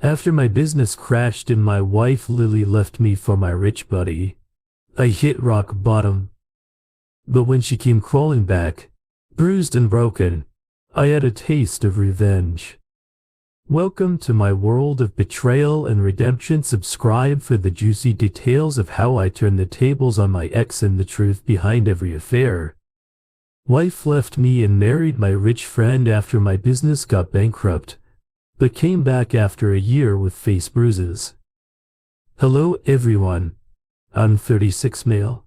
After my business crashed and my wife Lily left me for my rich buddy, I hit rock bottom. But when she came crawling back, bruised and broken, I had a taste of revenge. Welcome to my world of betrayal and redemption. Subscribe for the juicy details of how I turned the tables on my ex and the truth behind every affair. Wife left me and married my rich friend after my business got bankrupt, but came back after a year with face bruises. Hello everyone, I'm 36 male.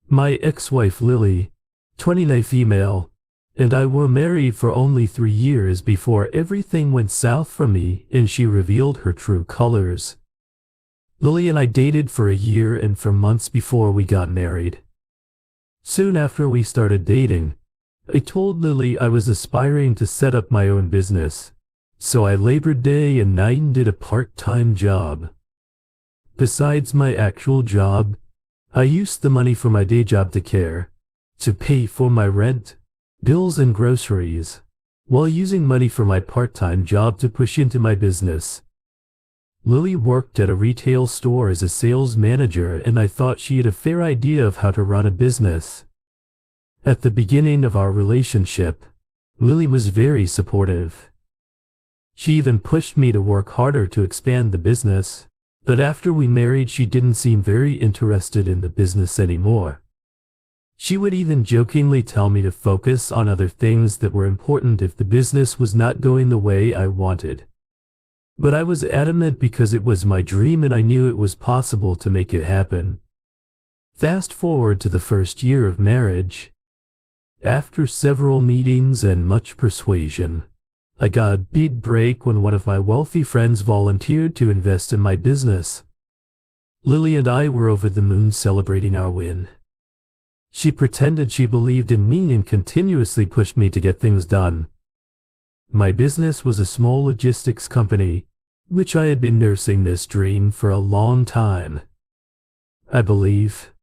My ex-wife Lily, 29 female, and I were married for only 3 years before everything went south for me and she revealed her true colors. Lily and I dated for a year and for months before we got married. Soon after we started dating, I told Lily I was aspiring to set up my own business, so I labored day and night and did a part-time job. Besides my actual job, I used the money from my day job to pay for my rent, bills and groceries, while using money from my part-time job to push into my business. Lily worked at a retail store as a sales manager and I thought she had a fair idea of how to run a business. At the beginning of our relationship, Lily was very supportive. She even pushed me to work harder to expand the business, but after we married she didn't seem very interested in the business anymore. She would even jokingly tell me to focus on other things that were important if the business was not going the way I wanted. But I was adamant because it was my dream and I knew it was possible to make it happen. Fast forward to the first year of marriage. After several meetings and much persuasion, I got a big break when one of my wealthy friends volunteered to invest in my business. Lily and I were over the moon celebrating our win. She pretended she believed in me and continuously pushed me to get things done. My business was a small logistics company, which I had been nursing this dream for a long time. I believe,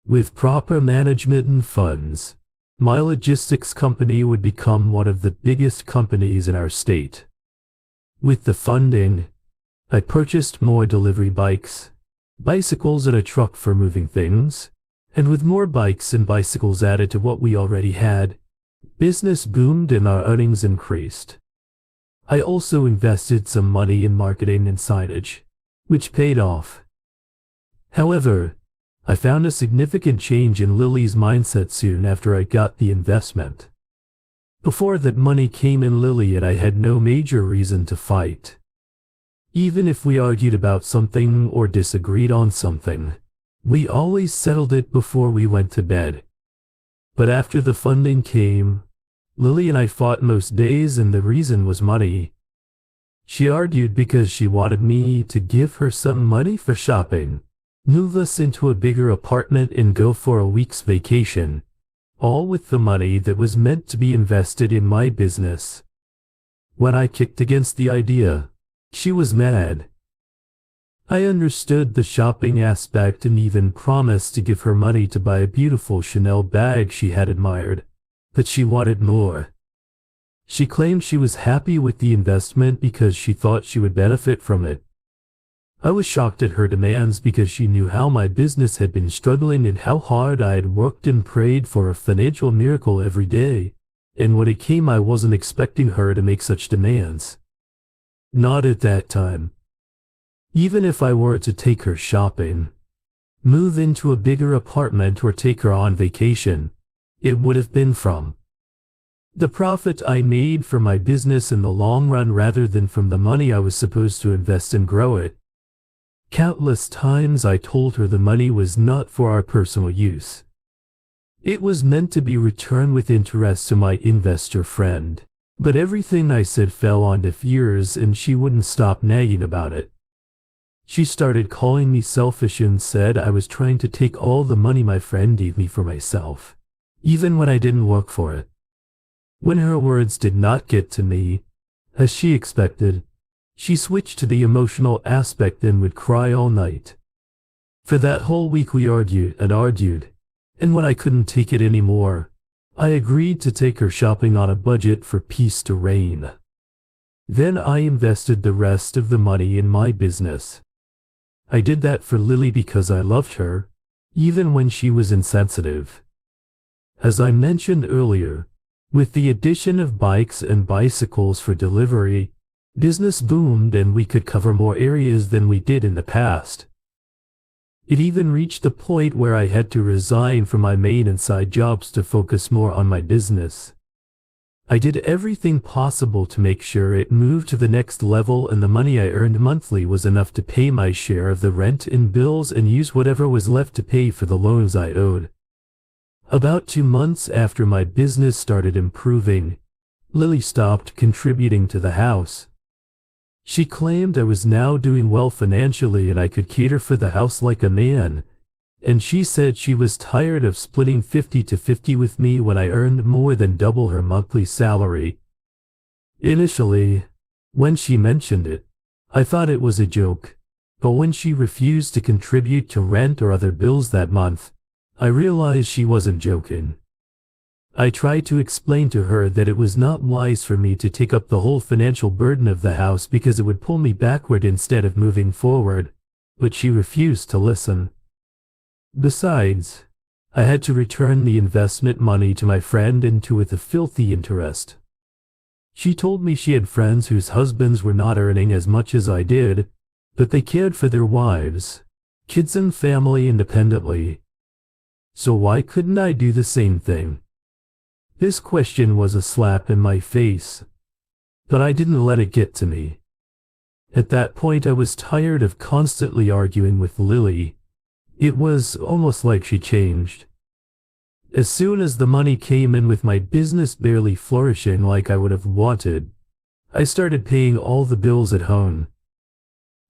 with proper management and funds, my logistics company would become one of the biggest companies in our state. With the funding, I purchased more delivery bikes, bicycles and a truck for moving things, and with more bikes and bicycles added to what we already had, business boomed and our earnings increased. I also invested some money in marketing and signage, which paid off. However, I found a significant change in Lily's mindset soon after I got the investment. Before that money came in, Lily and I had no major reason to fight. Even if we argued about something or disagreed on something, we always settled it before we went to bed. But after the funding came, Lily and I fought most days and the reason was money. She argued because she wanted me to give her some money for shopping, move us into a bigger apartment and go for a week's vacation, all with the money that was meant to be invested in my business. When I kicked against the idea, she was mad. I understood the shopping aspect and even promised to give her money to buy a beautiful Chanel bag she had admired, but she wanted more. She claimed she was happy with the investment because she thought she would benefit from it. I was shocked at her demands because she knew how my business had been struggling and how hard I had worked and prayed for a financial miracle every day, and when it came I wasn't expecting her to make such demands. Not at that time. Even if I were to take her shopping, move into a bigger apartment or take her on vacation, it would have been from the profit I made for my business in the long run rather than from the money I was supposed to invest and grow it. Countless times I told her the money was not for our personal use. It was meant to be returned with interest to my investor friend, but everything I said fell on deaf ears and she wouldn't stop nagging about it. She started calling me selfish and said I was trying to take all the money my friend gave me for myself, even when I didn't work for it. When her words did not get to me, as she expected, she switched to the emotional aspect and would cry all night. For that whole week we argued, and when I couldn't take it anymore, I agreed to take her shopping on a budget for peace to reign. Then I invested the rest of the money in my business. I did that for Lily because I loved her, even when she was insensitive. As I mentioned earlier, with the addition of bikes and bicycles for delivery, business boomed and we could cover more areas than we did in the past. It even reached the point where I had to resign from my main and side jobs to focus more on my business. I did everything possible to make sure it moved to the next level, and the money I earned monthly was enough to pay my share of the rent and bills and use whatever was left to pay for the loans I owed. About 2 months after my business started improving, Lily stopped contributing to the house. She claimed I was now doing well financially and I could cater for the house like a man, and she said she was tired of splitting 50-50 with me when I earned more than double her monthly salary. Initially, when she mentioned it, I thought it was a joke, but when she refused to contribute to rent or other bills that month, I realized she wasn't joking. I tried to explain to her that it was not wise for me to take up the whole financial burden of the house because it would pull me backward instead of moving forward, but she refused to listen. Besides, I had to return the investment money to my friend and with a filthy interest. She told me she had friends whose husbands were not earning as much as I did, but they cared for their wives, kids and family independently. So why couldn't I do the same thing? This question was a slap in my face, but I didn't let it get to me. At that point I was tired of constantly arguing with Lily. It was almost like she changed. As soon as the money came in, with my business barely flourishing like I would have wanted, I started paying all the bills at home.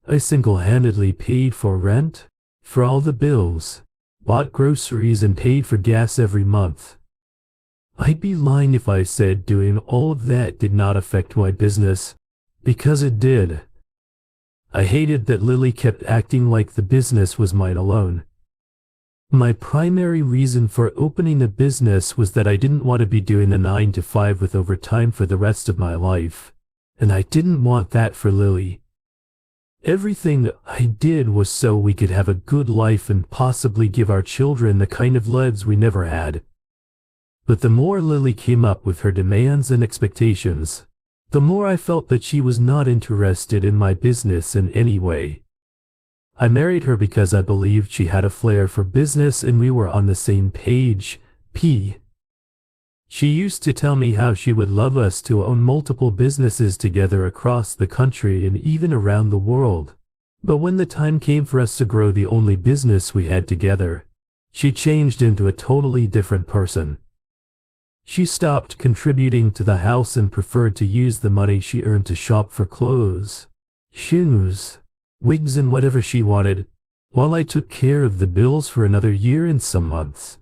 I single-handedly paid for rent, for all the bills, bought groceries and paid for gas every month. I'd be lying if I said doing all of that did not affect my business, because it did. I hated that Lily kept acting like the business was mine alone. My primary reason for opening a business was that I didn't want to be doing a 9-to-5 with overtime for the rest of my life, and I didn't want that for Lily. Everything I did was so we could have a good life and possibly give our children the kind of lives we never had. But the more Lily came up with her demands and expectations, the more I felt that she was not interested in my business in any way. I married her because I believed she had a flair for business and we were on the same page. She used to tell me how she would love us to own multiple businesses together across the country and even around the world. But when the time came for us to grow the only business we had together, she changed into a totally different person. She stopped contributing to the house and preferred to use the money she earned to shop for clothes, shoes, wigs and whatever she wanted, while I took care of the bills for another year and some months.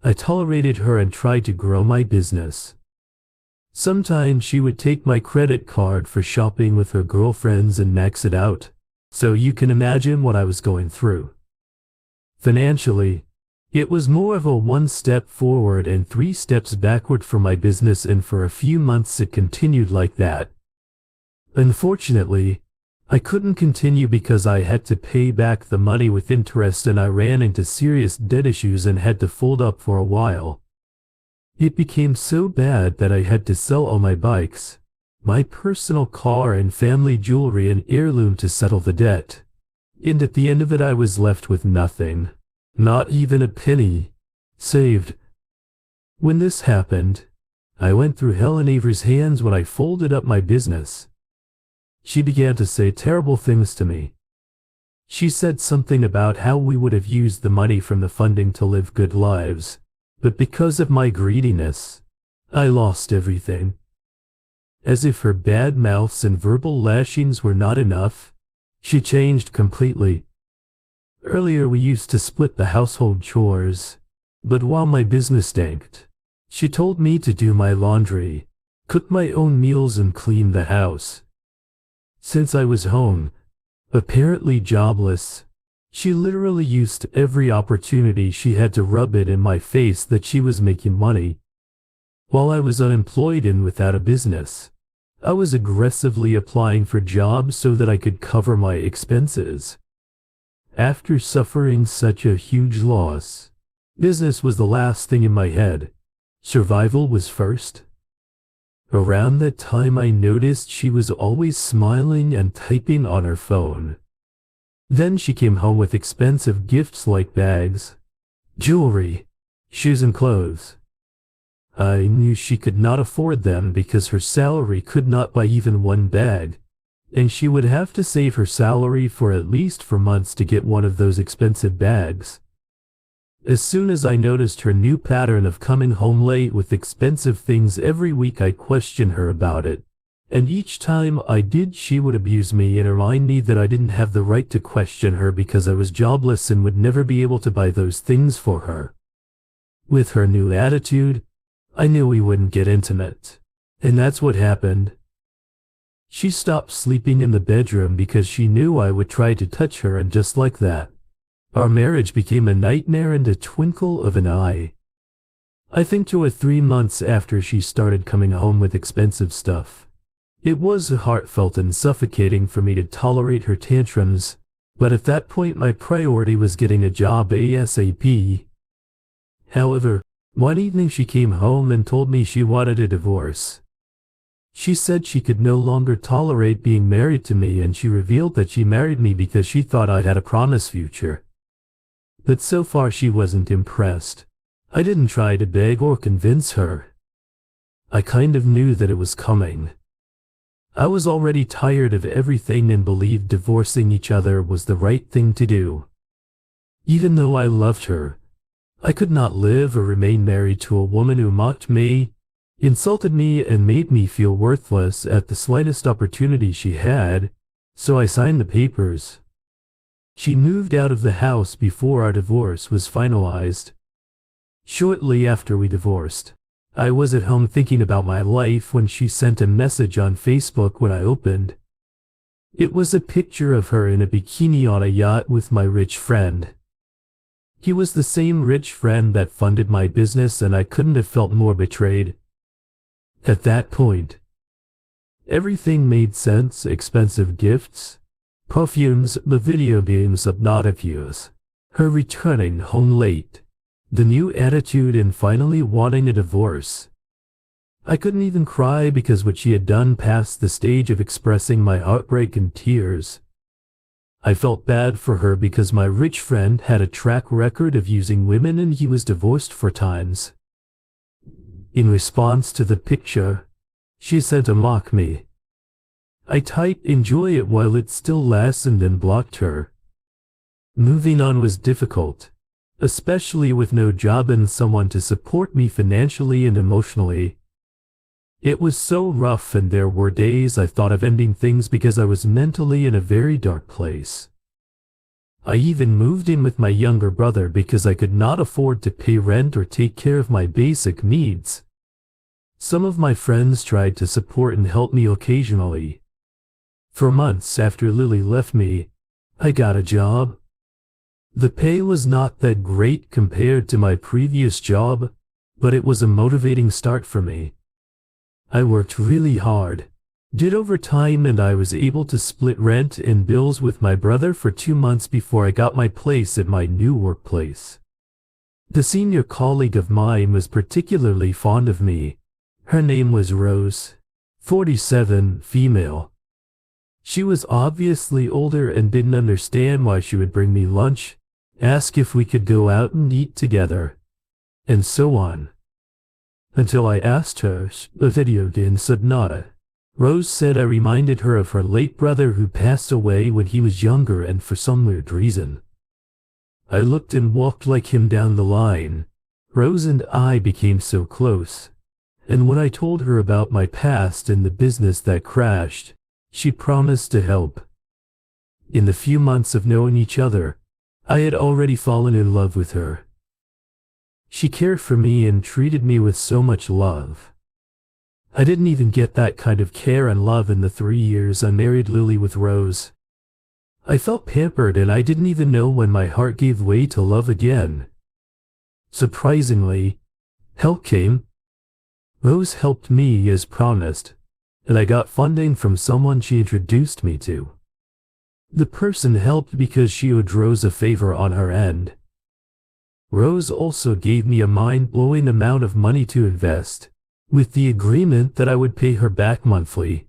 I tolerated her and tried to grow my business. Sometimes she would take my credit card for shopping with her girlfriends and max it out, so you can imagine what I was going through. Financially, it was more of a 1 step forward and 3 steps backward for my business, and for a few months it continued like that. Unfortunately, I couldn't continue because I had to pay back the money with interest and I ran into serious debt issues and had to fold up for a while. It became so bad that I had to sell all my bikes, my personal car and family jewelry and heirloom to settle the debt. And at the end of it I was left with nothing. Not even a penny saved. When this happened, I went through hell in Avery's hands when I folded up my business. She began to say terrible things to me. She said something about how we would have used the money from the funding to live good lives, but because of my greediness, I lost everything. As if her bad mouths and verbal lashings were not enough, she changed completely. Earlier we used to split the household chores, but while my business tanked, she told me to do my laundry, cook my own meals and clean the house. Since I was home, apparently jobless, she literally used every opportunity she had to rub it in my face that she was making money. While I was unemployed and without a business, I was aggressively applying for jobs so that I could cover my expenses. After suffering such a huge loss, business was the last thing in my head. Survival was first. Around that time I noticed she was always smiling and typing on her phone. Then she came home with expensive gifts like bags, jewelry, shoes and clothes. I knew she could not afford them because her salary could not buy even one bag, and she would have to save her salary for at least 4 months to get one of those expensive bags. As soon as I noticed her new pattern of coming home late with expensive things every week, I questioned her about it, and each time I did, she would abuse me and remind me that I didn't have the right to question her because I was jobless and would never be able to buy those things for her. With her new attitude, I knew we wouldn't get intimate, and that's what happened. She stopped sleeping in the bedroom because she knew I would try to touch her, and just like that, our marriage became a nightmare in the twinkle of an eye. I think 2 or 3 months after she started coming home with expensive stuff. It was heartfelt and suffocating for me to tolerate her tantrums, but at that point my priority was getting a job ASAP. However, one evening she came home and told me she wanted a divorce. She said she could no longer tolerate being married to me, and she revealed that she married me because she thought I'd had a promised future. But so far she wasn't impressed. I didn't try to beg or convince her. I kind of knew that it was coming. I was already tired of everything and believed divorcing each other was the right thing to do. Even though I loved her, I could not live or remain married to a woman who mocked me, insulted me, and made me feel worthless at the slightest opportunity she had, so I signed the papers. She moved out of the house before our divorce was finalized. Shortly after we divorced, I was at home thinking about my life when she sent a message on Facebook. When I opened, it was a picture of her in a bikini on a yacht with my rich friend. He was the same rich friend that funded my business, and I couldn't have felt more betrayed. At that point, everything made sense: expensive gifts, perfumes, the video games, obnoxious, her returning home late, the new attitude, and finally wanting a divorce. I couldn't even cry because what she had done passed the stage of expressing my heartbreak in tears. I felt bad for her because my rich friend had a track record of using women and he was divorced 4 times. In response to the picture, she sent a mock me. I typed "enjoy it" while it still lasts and then blocked her. Moving on was difficult, especially with no job and someone to support me financially and emotionally. It was so rough, and there were days I thought of ending things because I was mentally in a very dark place. I even moved in with my younger brother because I could not afford to pay rent or take care of my basic needs. Some of my friends tried to support and help me occasionally. For months after Lily left me, I got a job. The pay was not that great compared to my previous job, but it was a motivating start for me. I worked really hard, did overtime, and I was able to split rent and bills with my brother for 2 months before I got my place at my new workplace. The senior colleague of mine was particularly fond of me. Her name was Rose, 47, female. She was obviously older and didn't understand why she would bring me lunch, ask if we could go out and eat together, and so on. Until I asked her, the video game said nada. Rose said I reminded her of her late brother who passed away when he was younger, and for some weird reason, I looked and walked like him down the line. Rose and I became so close, and when I told her about my past and the business that crashed, she promised to help. In the few months of knowing each other, I had already fallen in love with her. She cared for me and treated me with so much love. I didn't even get that kind of care and love in the 3 years I married Lily with Rose. I felt pampered, and I didn't even know when my heart gave way to love again. Surprisingly, help came. Rose helped me as promised. and I got funding from someone she introduced me to. The person helped because she owed Rose a favor on her end. Rose also gave me a mind-blowing amount of money to invest, with the agreement that I would pay her back monthly.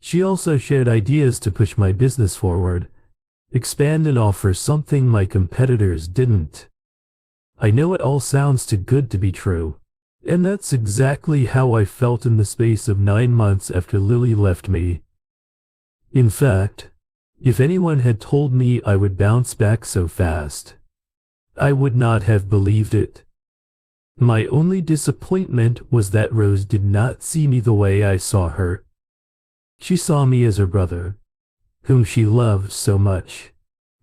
She also shared ideas to push my business forward, expand and offer something my competitors didn't. I know it all sounds too good to be true, and that's exactly how I felt in the space of 9 months after Lily left me. In fact, if anyone had told me I would bounce back so fast, I would not have believed it. My only disappointment was that Rose did not see me the way I saw her. She saw me as her brother, whom she loved so much,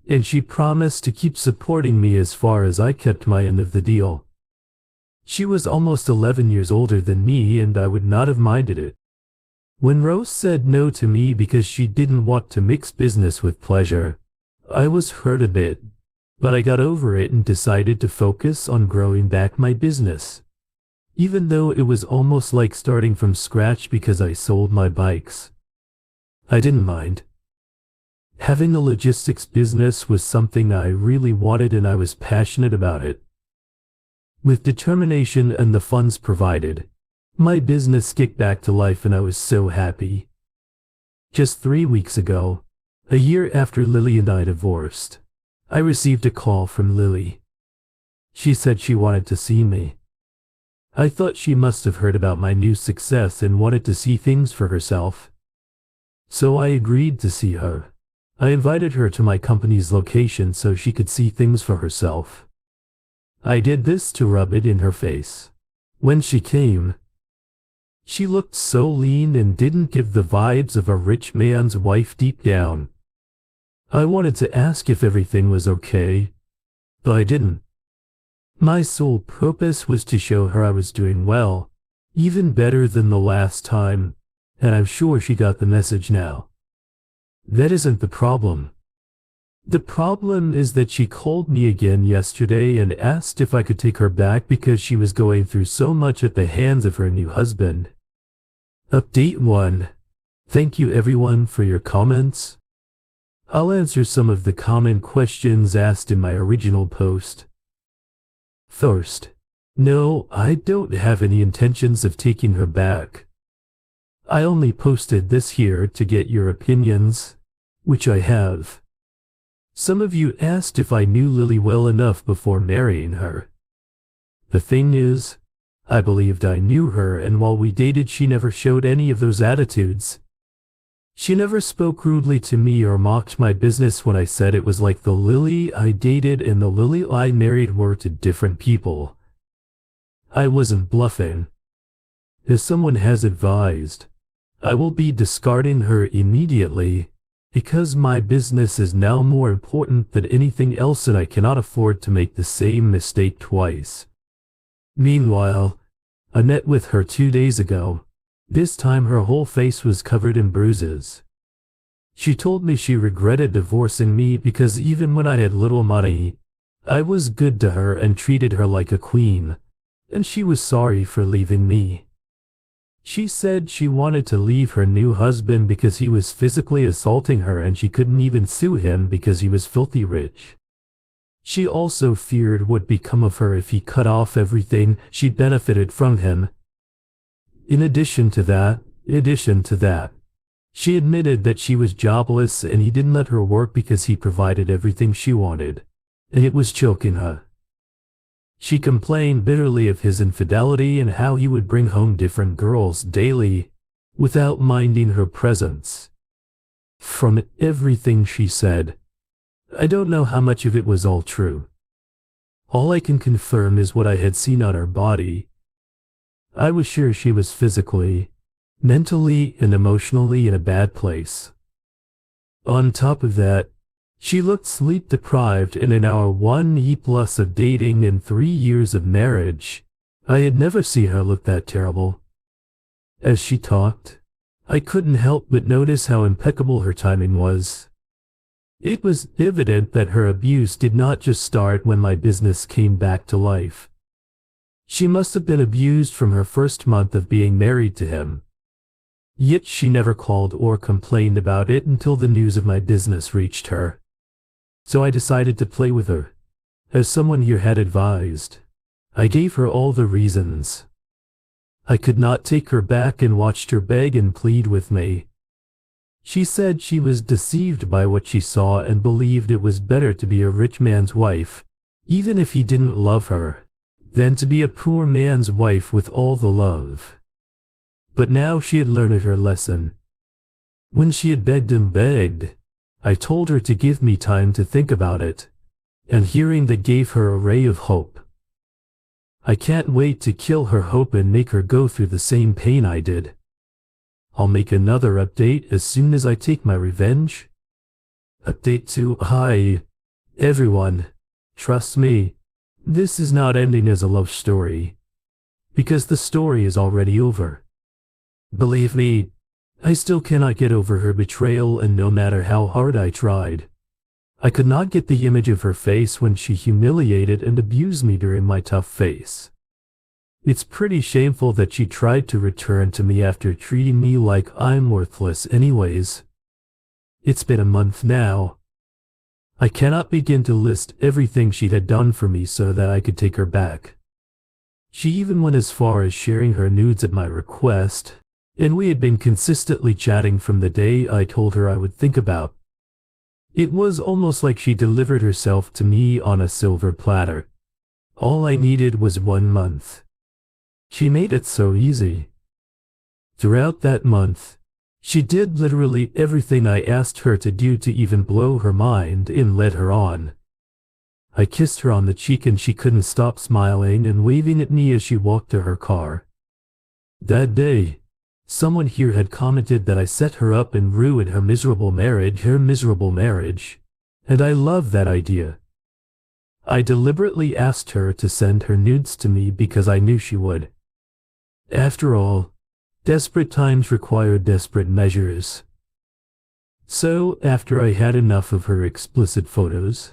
and she promised to keep supporting me as far as I kept my end of the deal. She was almost 11 years older than me, and I would not have minded it. When Rose said no to me because she didn't want to mix business with pleasure, I was hurt a bit, but I got over it and decided to focus on growing back my business, even though it was almost like starting from scratch because I sold my bikes. I didn't mind. Having a logistics business was something I really wanted, and I was passionate about it. With determination and the funds provided, my business kicked back to life, and I was so happy. Just 3 weeks ago, a year after Lily and I divorced, I received a call from Lily. She said she wanted to see me. I thought she must have heard about my new success and wanted to see things for herself. So I agreed to see her. I invited her to my company's location so she could see things for herself. I did this to rub it in her face. When she came, she looked so lean and didn't give the vibes of a rich man's wife deep down. I wanted to ask if everything was okay, but I didn't. My sole purpose was to show her I was doing well, even better than the last time, and I'm sure she got the message now. That isn't the problem. The problem is that she called me again yesterday and asked if I could take her back because she was going through so much at the hands of her new husband. Update 1. Thank you everyone for your comments. I'll answer some of the common questions asked in my original post. First, no, I don't have any intentions of taking her back. I only posted this here to get your opinions, which I have. Some of you asked if I knew Lily well enough before marrying her. The thing is, I believed I knew her, and while we dated she never showed any of those attitudes. She never spoke rudely to me or mocked my business when I said it was like the Lily I dated and the Lily I married were two different people. I wasn't bluffing. As someone has advised, I will be discarding her immediately because my business is now more important than anything else, and I cannot afford to make the same mistake twice. Meanwhile, I met with her 2 days ago. This time her whole face was covered in bruises. She told me she regretted divorcing me because even when I had little money, I was good to her and treated her like a queen, and she was sorry for leaving me. She said she wanted to leave her new husband because he was physically assaulting her and she couldn't even sue him because he was filthy rich. She also feared what would become of her if he cut off everything she benefited from him. In addition to that, she admitted that she was jobless and he didn't let her work because he provided everything she wanted, and it was choking her. She complained bitterly of his infidelity and how he would bring home different girls daily, without minding her presence. From everything she said, I don't know how much of it was all true. All I can confirm is what I had seen on her body. I was sure she was physically, mentally, and emotionally in a bad place. On top of that, she looked sleep-deprived, and in our 1+ of dating and 3 years of marriage, I had never seen her look that terrible. As she talked, I couldn't help but notice how impeccable her timing was. It was evident that her abuse did not just start when my business came back to life. She must have been abused from her first month of being married to him. Yet she never called or complained about it until the news of my business reached her. So I decided to play with her, as someone here had advised. I gave her all the reasons. I could not take her back and watched her beg and plead with me. She said she was deceived by what she saw and believed it was better to be a rich man's wife, even if he didn't love her, than to be a poor man's wife with all the love. But now she had learned her lesson. When she had begged and begged, I told her to give me time to think about it, and hearing that gave her a ray of hope. I can't wait to kill her hope and make her go through the same pain I did. I'll make another update as soon as I take my revenge. Update 2. Hi, everyone. Trust me, this is not ending as a love story, because the story is already over. Believe me, I still cannot get over her betrayal, and no matter how hard I tried, I could not get the image of her face when she humiliated and abused me during my tough phase. It's pretty shameful that she tried to return to me after treating me like I'm worthless anyways. It's been a month now. I cannot begin to list everything she had done for me so that I could take her back. She even went as far as sharing her nudes at my request, and we had been consistently chatting from the day I told her I would think about. It was almost like she delivered herself to me on a silver platter. All I needed was 1 month. She made it so easy. Throughout that month, she did literally everything I asked her to do to even blow her mind and led her on. I kissed her on the cheek and she couldn't stop smiling and waving at me as she walked to her car. That day, someone here had commented that I set her up and ruined her miserable marriage, and I love that idea. I deliberately asked her to send her nudes to me because I knew she would. After all, desperate times require desperate measures. So, after I had enough of her explicit photos,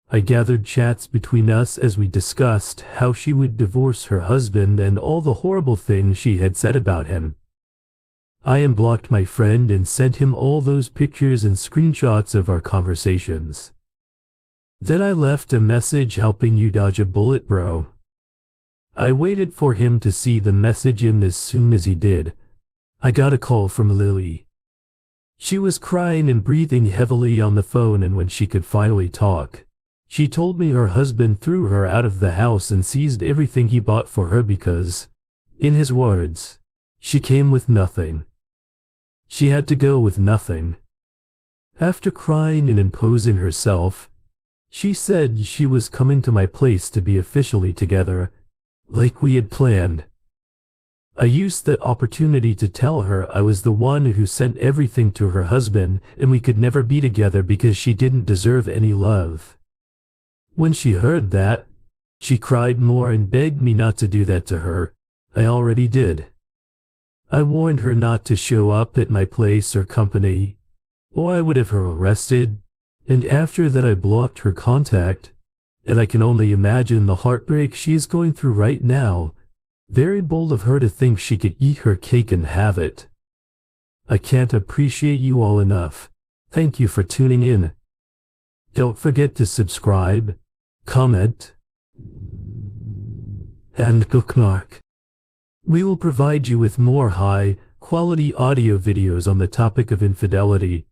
I gathered chats between us as we discussed how she would divorce her husband and all the horrible things she had said about him. I unblocked my friend and sent him all those pictures and screenshots of our conversations. Then I left a message helping you dodge a bullet, bro. I waited for him to see the message, and as soon as he did, I got a call from Lily. She was crying and breathing heavily on the phone, and when she could finally talk, she told me her husband threw her out of the house and seized everything he bought for her because, in his words, she came with nothing. She had to go with nothing. After crying and imposing herself, she said she was coming to my place to be officially together, like we had planned. I used the opportunity to tell her I was the one who sent everything to her husband and we could never be together because she didn't deserve any love. When she heard that, she cried more and begged me not to do that to her. I already did. I warned her not to show up at my place or company, or I would have her arrested, and after that I blocked her contact, and I can only imagine the heartbreak she is going through right now. Very bold of her to think she could eat her cake and have it. I can't appreciate you all enough. Thank you for tuning in. Don't forget to subscribe, comment, and bookmark. We will provide you with more high-quality audio videos on the topic of infidelity.